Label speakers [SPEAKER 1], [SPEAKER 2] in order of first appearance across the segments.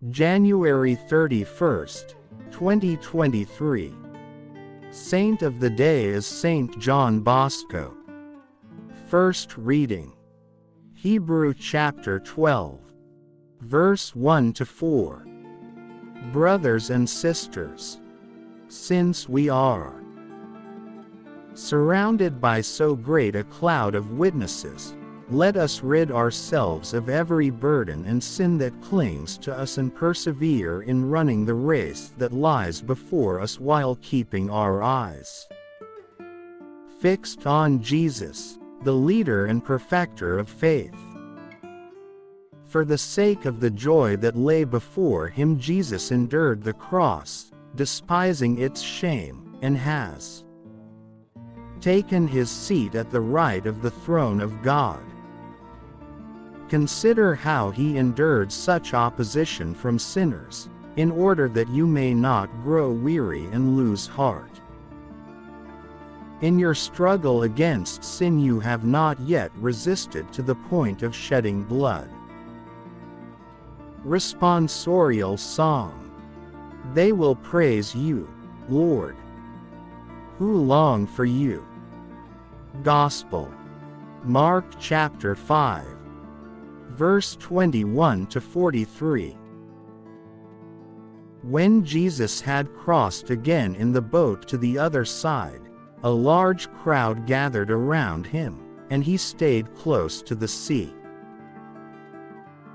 [SPEAKER 1] January 31st, 2023. Saint of the day is St.John Bosco. First reading. Hebrew chapter 12. Verse 1-4. Brothers and sisters, since we are surrounded by so great a cloud of witnesses, let us rid ourselves of every burden and sin that clings to us and persevere in running the race that lies before us while keeping our eyes fixed on Jesus, the leader and perfecter of faith. For the sake of the joy that lay before him, Jesus endured the cross, despising its shame, and has taken his seat at the right of the throne of God. Consider how he endured such opposition from sinners, in order that you may not grow weary and lose heart. In your struggle against sin you have not yet resisted to the point of shedding blood. Responsorial Song. They will praise you, Lord, who long for you. Gospel. Mark chapter 5. Verse 21-43. When Jesus had crossed again in the boat to the other side, a large crowd gathered around him, and he stayed close to the sea.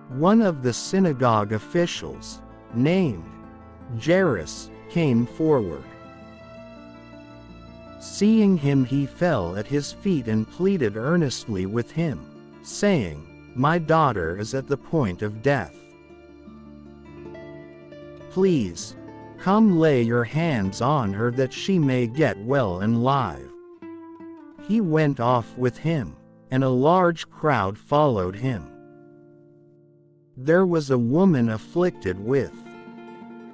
[SPEAKER 1] One of the synagogue officials, named Jairus, came forward. Seeing him, he fell at his feet and pleaded earnestly with him, saying, "My daughter is at the point of death. Please, come lay your hands on her that she may get well and live." He went off with him, and a large crowd followed him. There was a woman afflicted with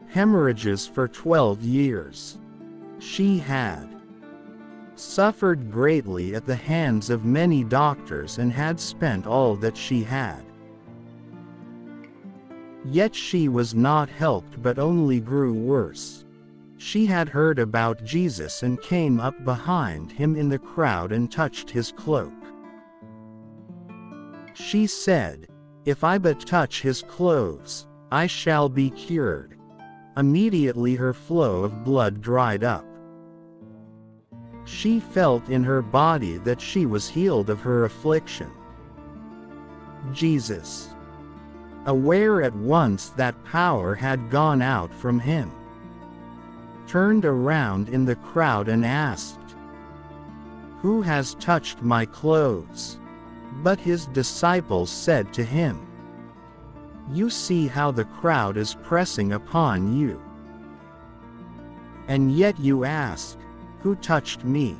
[SPEAKER 1] hemorrhages for 12 years. She had suffered greatly at the hands of many doctors and had spent all that she had. Yet she was not helped but only grew worse. She had heard about Jesus and came up behind him in the crowd and touched his cloak. She said, "If I but touch his clothes, I shall be cured." Immediately her flow of blood dried up. She felt in her body that she was healed of her affliction. Jesus, aware at once that power had gone out from him, turned around in the crowd and asked, "Who has touched my clothes?" But his disciples said to him, "You see how the crowd is pressing upon you, and yet you ask, 'Who touched me?'"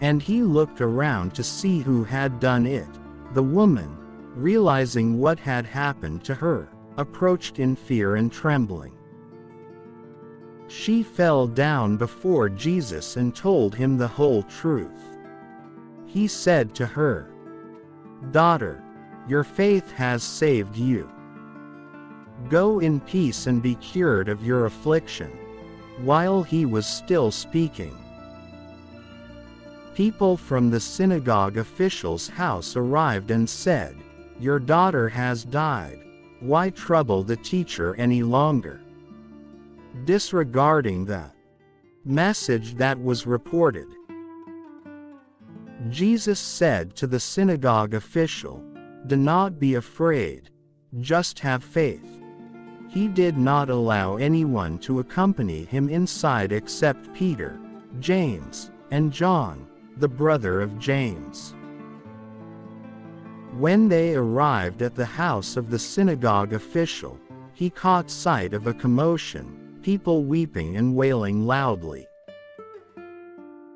[SPEAKER 1] And he looked around to see who had done it. The woman, realizing what had happened to her, approached in fear and trembling. She fell down before Jesus and told him the whole truth. He said to her, "Daughter, your faith has saved you. Go in peace and be cured of your affliction." While he was still speaking, people from the synagogue official's house arrived and said, "Your daughter has died. Why trouble the teacher any longer?" Disregarding the message that was reported, Jesus said to the synagogue official, "Do not be afraid, just have faith." He did not allow anyone to accompany him inside except Peter, James, and John, the brother of James. When they arrived at the house of the synagogue official, he caught sight of a commotion, people weeping and wailing loudly.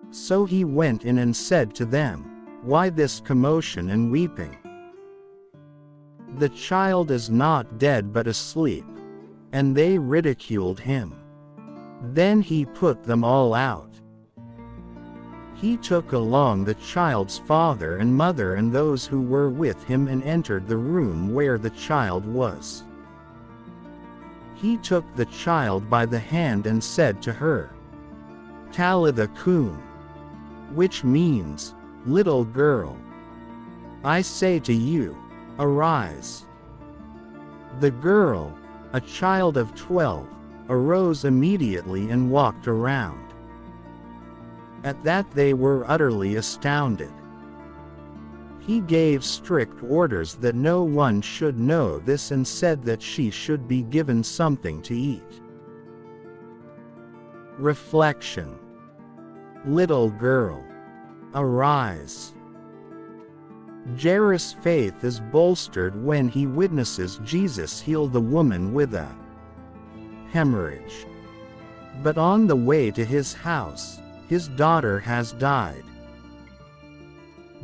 [SPEAKER 1] So he went in and said to them, "Why this commotion and weeping? The child is not dead but asleep." And they ridiculed him. Then he put them all out. He took along the child's father and mother and those who were with him and entered the room where the child was. He took the child by the hand and said to her, Talitha cum, which means, little girl, I say to you, arise. The girl, a child of 12, arose immediately and walked around. At that they were utterly astounded. He gave strict orders that no one should know this and said that she should be given something to eat. Reflection. Little girl, arise. Jairus' faith is bolstered when he witnesses Jesus heal the woman with a hemorrhage. But on the way to his house, his daughter has died.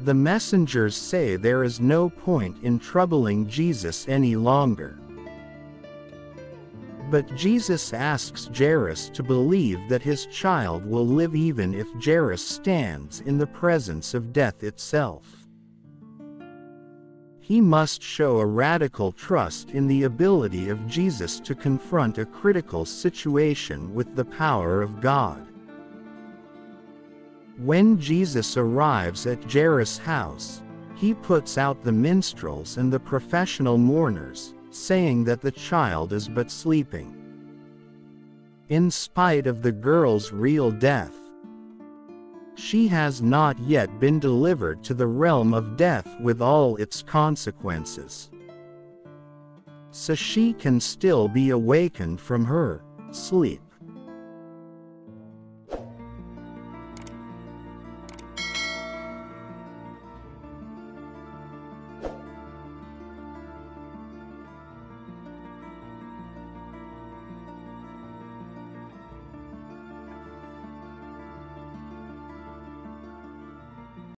[SPEAKER 1] The messengers say there is no point in troubling Jesus any longer. But Jesus asks Jairus to believe that his child will live even if Jairus stands in the presence of death itself. He must show a radical trust in the ability of Jesus to confront a critical situation with the power of God. When Jesus arrives at Jairus' house, he puts out the minstrels and the professional mourners, saying that the child is but sleeping. In spite of the girl's real death, she has not yet been delivered to the realm of death with all its consequences. So she can still be awakened from her sleep.